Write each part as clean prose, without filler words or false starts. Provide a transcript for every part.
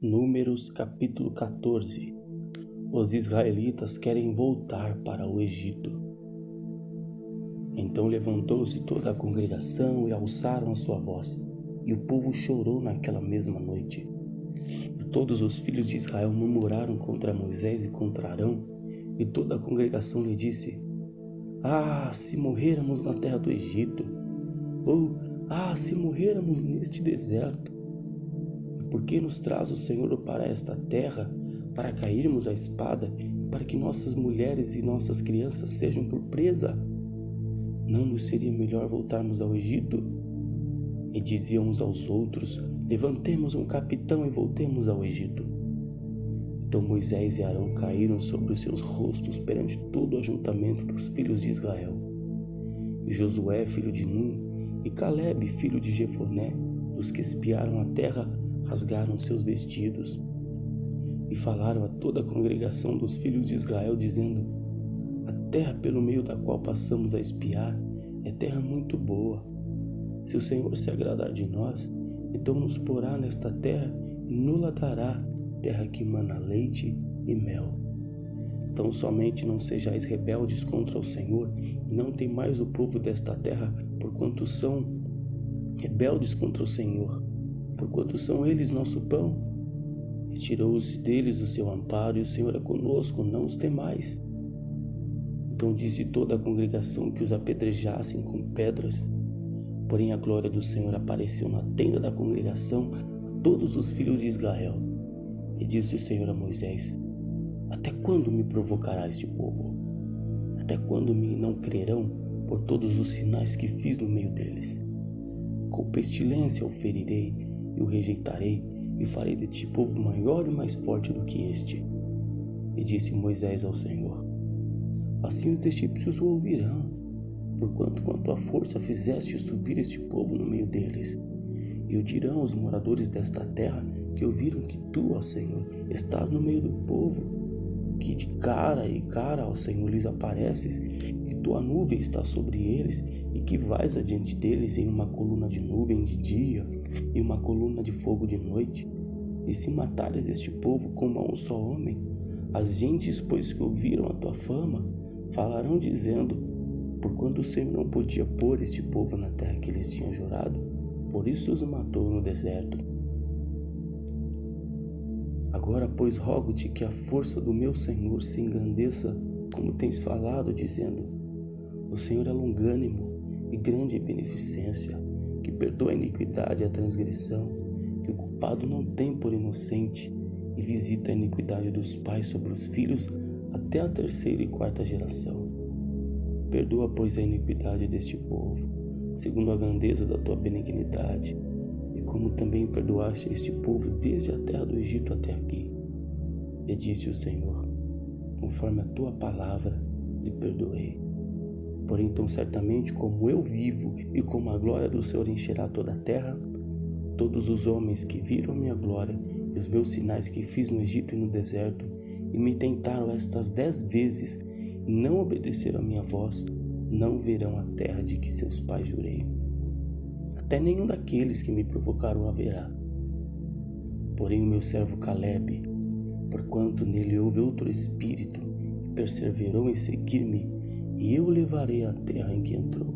Números capítulo 14. Os israelitas querem voltar para o Egito. Então levantou-se toda a congregação e alçaram a sua voz, e o povo chorou naquela mesma noite. E todos os filhos de Israel murmuraram contra Moisés e contra Arão, e toda a congregação lhe disse: Ah, se morrêramos na terra do Egito! Ou, se morrêramos neste deserto! Por que nos traz o Senhor para esta terra, para cairmos à espada, e para que nossas mulheres e nossas crianças sejam por presa? Não nos seria melhor voltarmos ao Egito? E diziam uns aos outros: Levantemos um capitão e voltemos ao Egito. Então Moisés e Arão caíram sobre os seus rostos perante todo o ajuntamento dos filhos de Israel. E Josué, filho de Nun, e Calebe, filho de Jefoné, dos que espiaram a terra, rasgaram seus vestidos e falaram a toda a congregação dos filhos de Israel, dizendo: A terra pelo meio da qual passamos a espiar é terra muito boa. Se o Senhor se agradar de nós, então nos porá nesta terra e nos-la dará, terra que mana leite e mel. Então somente não sejais rebeldes contra o Senhor, e não temais o povo desta terra, porquanto são rebeldes contra o Senhor. Porquanto são eles nosso pão. Retirou-se deles o seu amparo, e o Senhor é conosco, não os temais. Então disse toda a congregação que os apedrejassem com pedras. Porém a glória do Senhor apareceu na tenda da congregação a todos os filhos de Israel. E disse o Senhor a Moisés: Até quando me provocará este povo? Até quando me não crerão por todos os sinais que fiz no meio deles? Com pestilência o ferirei e o rejeitarei, e farei de ti povo maior e mais forte do que este. E disse Moisés ao Senhor: Assim os egípcios o ouvirão, porquanto com a tua força fizeste subir este povo no meio deles. E o dirão os moradores desta terra, que ouviram que tu, ó Senhor, estás no meio do povo, que de cara e cara ao Senhor lhes apareces, que tua nuvem está sobre eles, e que vais adiante deles em uma coluna de nuvem de dia e uma coluna de fogo de noite. E se matares este povo como a um só homem, as gentes, pois que ouviram a tua fama, falarão dizendo: Porquanto o Senhor não podia pôr este povo na terra que eles tinham jurado, por isso os matou no deserto. Agora, pois, rogo-te que a força do meu Senhor se engrandeça, como tens falado, dizendo: O Senhor é longânimo e grande em beneficência, que perdoa a iniquidade e a transgressão, que o culpado não tem por inocente, e visita a iniquidade dos pais sobre os filhos até a terceira e quarta geração. Perdoa, pois, a iniquidade deste povo, segundo a grandeza da tua benignidade, e como também perdoaste este povo desde a terra do Egito até aqui. E disse o Senhor: Conforme a tua palavra lhe perdoei. Porém, tão certamente como eu vivo e como a glória do Senhor encherá toda a terra, todos os homens que viram a minha glória e os meus sinais que fiz no Egito e no deserto, e me tentaram estas 10 vezes, e não obedeceram a minha voz, não verão a terra de que seus pais jurei. Até nenhum daqueles que me provocaram haverá. Porém o meu servo Calebe, porquanto nele houve outro espírito, e perseverou em seguir-me, e eu o levarei à terra em que entrou,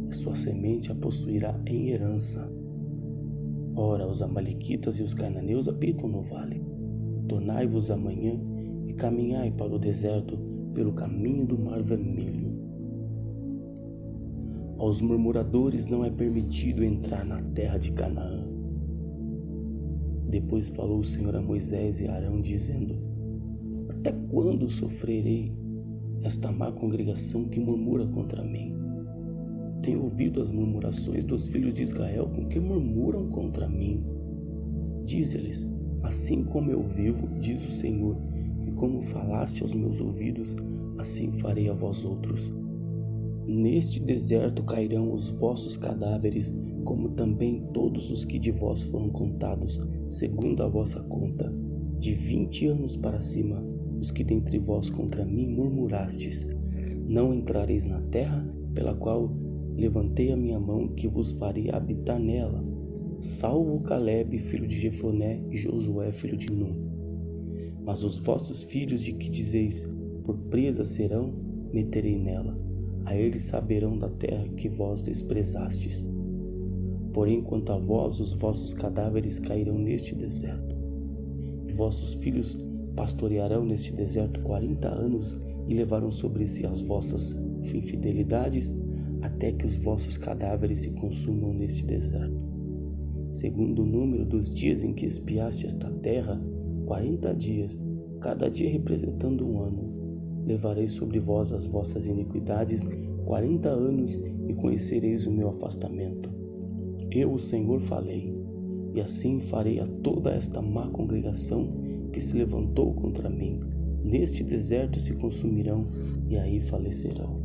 e sua semente a possuirá em herança. Ora, os amalequitas e os cananeus habitam no vale. Tornai-vos amanhã e caminhai para o deserto pelo caminho do Mar Vermelho. Aos murmuradores não é permitido entrar na terra de Canaã. Depois falou o Senhor a Moisés e a Arão, dizendo: Até quando sofrerei esta má congregação que murmura contra mim? Tenho ouvido as murmurações dos filhos de Israel com que murmuram contra mim. Dize-lhes: Assim como eu vivo, diz o Senhor, que como falaste aos meus ouvidos, assim farei a vós outros. Neste deserto cairão os vossos cadáveres, como também todos os que de vós foram contados, segundo a vossa conta, de 20 anos para cima, os que dentre vós contra mim murmurastes. Não entrareis na terra pela qual levantei a minha mão, que vos faria habitar nela, salvo Calebe, filho de Jefoné, e Josué, filho de Num. Mas os vossos filhos de que dizeis, por presa serão, meterei nela. A eles saberão da terra que vós desprezastes. Porém, quanto a vós, os vossos cadáveres cairão neste deserto. E vossos filhos pastorearão neste deserto 40 anos e levarão sobre si as vossas infidelidades, até que os vossos cadáveres se consumam neste deserto. Segundo o número dos dias em que espiaste esta terra, 40 dias, cada dia representando um ano. Levarei sobre vós as vossas iniquidades 40 anos e conhecereis o meu afastamento. Eu, o Senhor, falei, e assim farei a toda esta má congregação que se levantou contra mim. Neste deserto se consumirão e aí falecerão.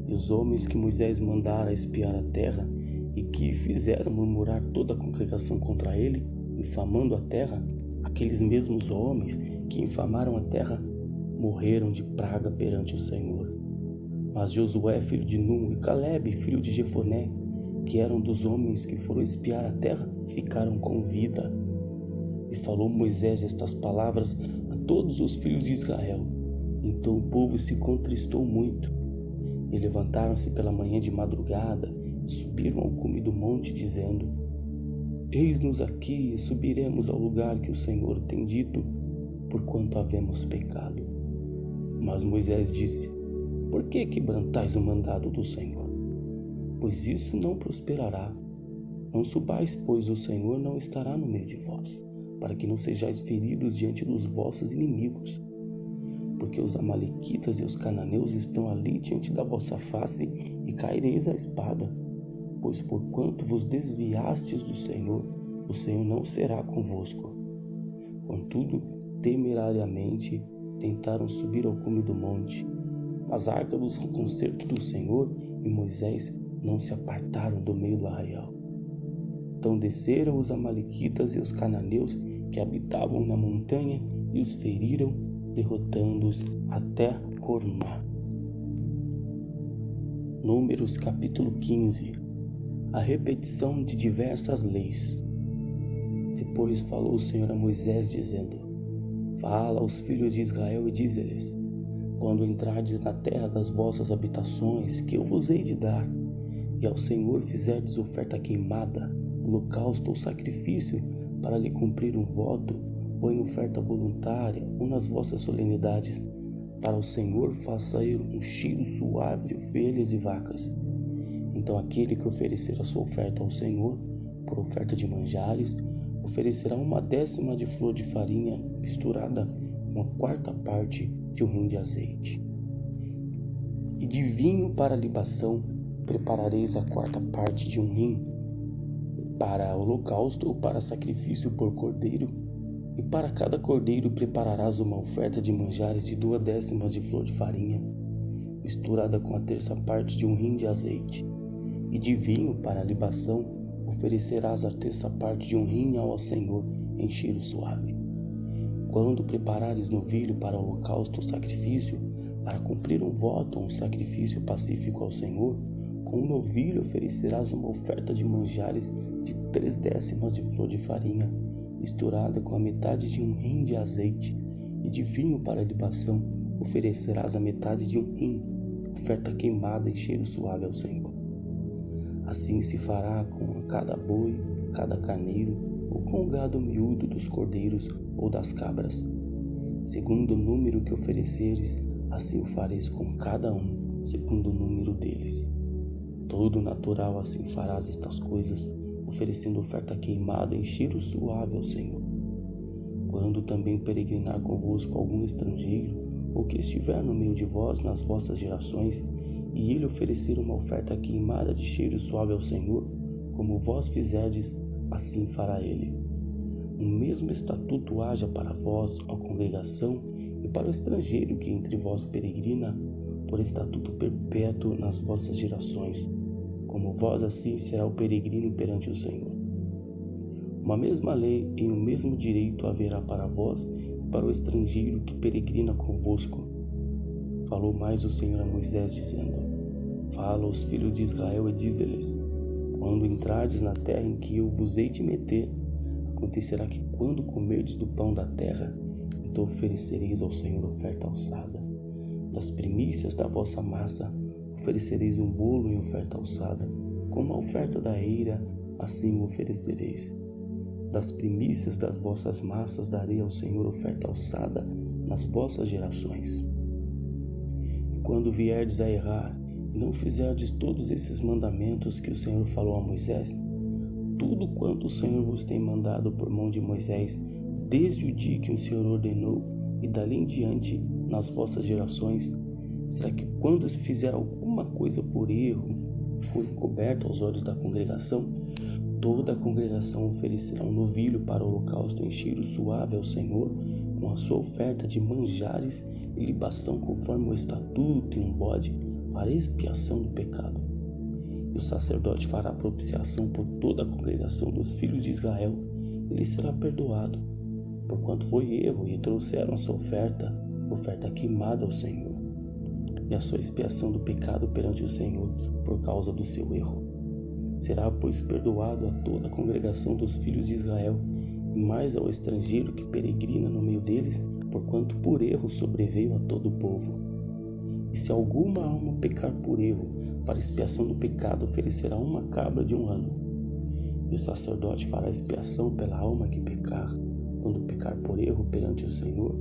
E os homens que Moisés mandara espiar a terra e que fizeram murmurar toda a congregação contra ele, infamando a terra, aqueles mesmos homens que infamaram a terra morreram de praga perante o Senhor. Mas Josué, filho de Num, e Calebe, filho de Jefoné, que eram dos homens que foram espiar a terra, ficaram com vida. E falou Moisés estas palavras a todos os filhos de Israel. Então o povo se contristou muito. E levantaram-se pela manhã de madrugada e subiram ao cume do monte, dizendo: Eis-nos aqui e subiremos ao lugar que o Senhor tem dito, porquanto havemos pecado. Mas Moisés disse: Por que quebrantais o mandado do Senhor? Pois isso não prosperará. Não subais, pois o Senhor não estará no meio de vós, para que não sejais feridos diante dos vossos inimigos. Porque os amalequitas e os cananeus estão ali diante da vossa face, e caireis à espada. Pois porquanto vos desviastes do Senhor, o Senhor não será convosco. Contudo, temerariamente tentaram subir ao cume do monte, mas a arca do concerto do Senhor e Moisés não se apartaram do meio do arraial. Então desceram os amalequitas e os cananeus que habitavam na montanha e os feriram, derrotando-os até Hormá. Números capítulo 15. A repetição de diversas leis. Depois falou o Senhor a Moisés, dizendo: Fala aos filhos de Israel e dize-lhes: Quando entrardes na terra das vossas habitações, que eu vos hei de dar, e ao Senhor fizerdes oferta queimada, holocausto ou sacrifício, para lhe cumprir um voto, ou em oferta voluntária, ou nas vossas solenidades, para o Senhor faça ele um cheiro suave de ovelhas e vacas. Então aquele que oferecer a sua oferta ao Senhor, por oferta de manjares, oferecerá 1/10 de flor de farinha misturada com 1/4 parte de um rim de azeite. E de vinho para libação preparareis a 1/4 parte de um rim para holocausto ou para sacrifício por cordeiro, e para cada cordeiro prepararás uma oferta de manjares de 2/10 de flor de farinha, misturada com 1/3 parte de um rim de azeite. E de vinho para a libação oferecerás a 1/3 parte de um rim ao Senhor em cheiro suave. Quando preparares novilho para o holocausto ou sacrifício, para cumprir um voto ou um sacrifício pacífico ao Senhor, com o novilho oferecerás uma oferta de manjares de 3/10 de flor de farinha, misturada com a metade de um rim de azeite, e de vinho para a libação oferecerás a metade de um rim, oferta queimada em cheiro suave ao Senhor. Assim se fará com cada boi, cada carneiro, ou com o gado miúdo dos cordeiros ou das cabras. Segundo o número que ofereceres, assim o fareis com cada um, segundo o número deles. Todo natural assim farás estas coisas, oferecendo oferta queimada em cheiro suave ao Senhor. Quando também peregrinar convosco algum estrangeiro, ou que estiver no meio de vós nas vossas gerações, e ele oferecer uma oferta queimada de cheiro suave ao Senhor, como vós fizerdes, assim fará ele. O mesmo estatuto haja para vós, ó congregação, e para o estrangeiro que entre vós peregrina, por estatuto perpétuo nas vossas gerações. Como vós, assim será o peregrino perante o Senhor. Uma mesma lei e o mesmo direito haverá para vós e para o estrangeiro que peregrina convosco. Falou mais o Senhor a Moisés, dizendo: Fala aos filhos de Israel e dize-lhes: Quando entrardes na terra em que eu vos hei de meter, acontecerá que quando comerdes do pão da terra, então oferecereis ao Senhor oferta alçada. Das primícias da vossa massa oferecereis um bolo em oferta alçada, como a oferta da eira, assim o oferecereis. Das primícias das vossas massas darei ao Senhor oferta alçada nas vossas gerações. E quando vierdes a errar, e não fizerdes todos esses mandamentos que o Senhor falou a Moisés, tudo quanto o Senhor vos tem mandado por mão de Moisés, desde o dia que o Senhor ordenou, e dali em diante, nas vossas gerações, será que quando se fizer alguma coisa por erro, for encoberto aos olhos da congregação, toda a congregação oferecerá um novilho para o holocausto em cheiro suave ao Senhor, com a sua oferta de manjares e libação conforme o estatuto, e um bode para expiação do pecado. E o sacerdote fará propiciação por toda a congregação dos filhos de Israel, e lhe será perdoado, porquanto foi erro e trouxeram a sua oferta queimada ao Senhor, e a sua expiação do pecado perante o Senhor por causa do seu erro. Será, pois, perdoado a toda a congregação dos filhos de Israel, e mais ao estrangeiro que peregrina no meio deles, porquanto por erro sobreveio a todo o povo. E se alguma alma pecar por erro, para expiação do pecado oferecerá uma cabra de 1 ano. E o sacerdote fará expiação pela alma que pecar, quando pecar por erro perante o Senhor,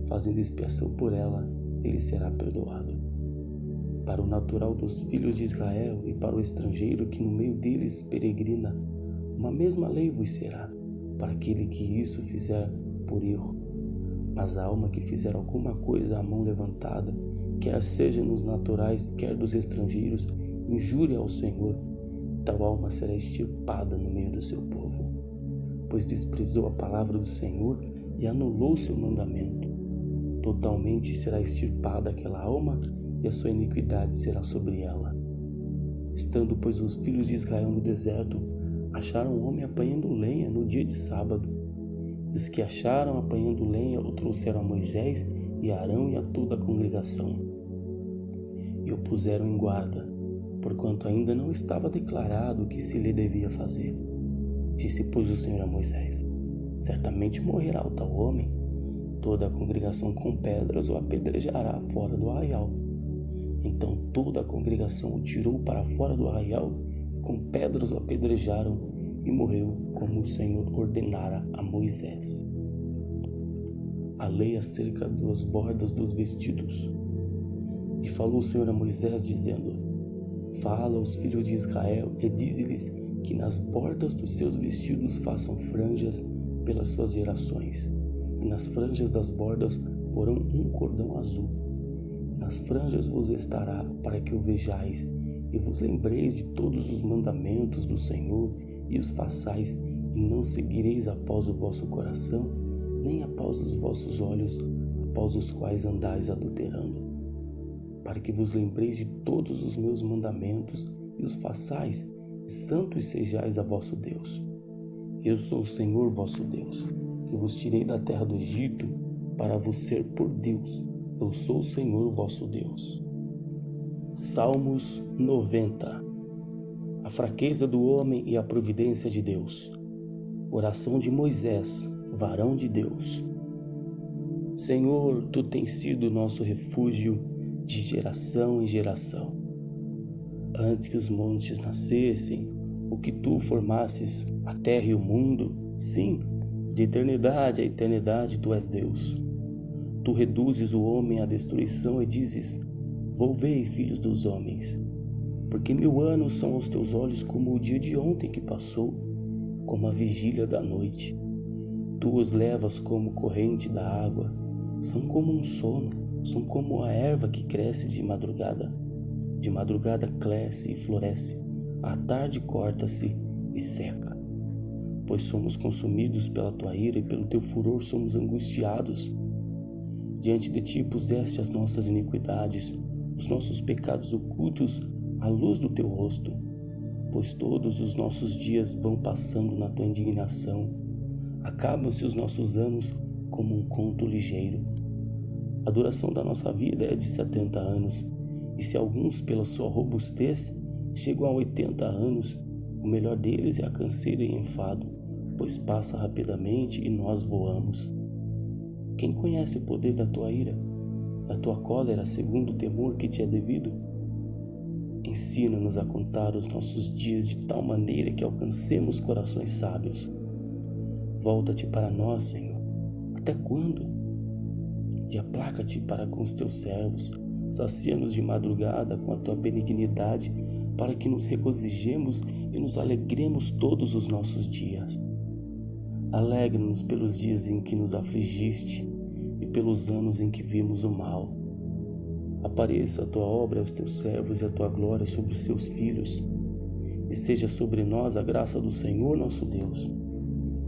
fazendo expiação por ela, ele será perdoado. Para o natural dos filhos de Israel e para o estrangeiro que no meio deles peregrina, uma mesma lei vos será, para aquele que isso fizer por erro. Mas a alma que fizer alguma coisa à mão levantada, quer seja nos naturais, quer dos estrangeiros, injúria ao Senhor, tal alma será extirpada no meio do seu povo, pois desprezou a palavra do Senhor e anulou seu mandamento. Totalmente será extirpada aquela alma, e a sua iniquidade será sobre ela. Estando, pois, os filhos de Israel no deserto, acharam um homem apanhando lenha no dia de sábado. E os que acharam apanhando lenha o trouxeram a Moisés e a Arão e a toda a congregação, e o puseram em guarda, porquanto ainda não estava declarado o que se lhe devia fazer. Disse, pois, o Senhor a Moisés: certamente morrerá o tal homem. Toda a congregação com pedras o apedrejará fora do arraial. Então toda a congregação o tirou para fora do arraial, e com pedras o apedrejaram, e morreu como o Senhor ordenara a Moisés. A lei acerca das bordas dos vestidos. E falou o Senhor a Moisés, dizendo: fala aos filhos de Israel e dize-lhes que nas bordas dos seus vestidos façam franjas pelas suas gerações, e nas franjas das bordas porão um cordão azul. Nas franjas vos estará, para que o vejais, e vos lembreis de todos os mandamentos do Senhor, e os façais, e não seguireis após o vosso coração, nem após os vossos olhos, após os quais andais adulterando. Para que vos lembreis de todos os meus mandamentos, e os façais, e santos sejais a vosso Deus. Eu sou o Senhor vosso Deus, que vos tirei da terra do Egito, para vos ser por Deus. Eu sou o Senhor vosso Deus. Salmos 90. A fraqueza do homem e a providência de Deus. Oração de Moisés, varão de Deus. Senhor, Tu tens sido nosso refúgio de geração em geração. Antes que os montes nascessem, ou que Tu formasses a terra e o mundo, sim, de eternidade a eternidade Tu és Deus. Tu reduzes o homem à destruição e dizes: volvei, filhos dos homens. Porque 1000 anos são aos teus olhos como o dia de ontem que passou, como a vigília da noite. Tu os levas como corrente da água, são como um sono, são como a erva que cresce de madrugada. De madrugada cresce e floresce, à tarde corta-se e seca. Pois somos consumidos pela tua ira e pelo teu furor somos angustiados. Diante de ti puseste as nossas iniquidades, os nossos pecados ocultos à luz do teu rosto, pois todos os nossos dias vão passando na tua indignação. Acabam-se os nossos anos como um conto ligeiro. A duração da nossa vida é de 70 anos, e se alguns pela sua robustez chegam a 80 anos, O melhor deles é a canseira e enfado, pois passa rapidamente e nós voamos. Quem conhece o poder da tua ira, da tua cólera, segundo o temor que te é devido? Ensina-nos a contar os nossos dias de tal maneira que alcancemos corações sábios. Volta-te para nós, Senhor. Até quando? E aplaca-te para com os teus servos, sacia-nos de madrugada com a tua benignidade, para que nos regozijemos e nos alegremos todos os nossos dias. Alegra-nos pelos dias em que nos afligiste e pelos anos em que vimos o mal. Apareça a tua obra aos teus servos e a tua glória sobre os seus filhos, e seja sobre nós a graça do Senhor nosso Deus,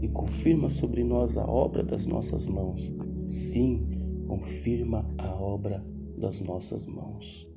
e confirma sobre nós a obra das nossas mãos. Sim, confirma a obra das nossas mãos.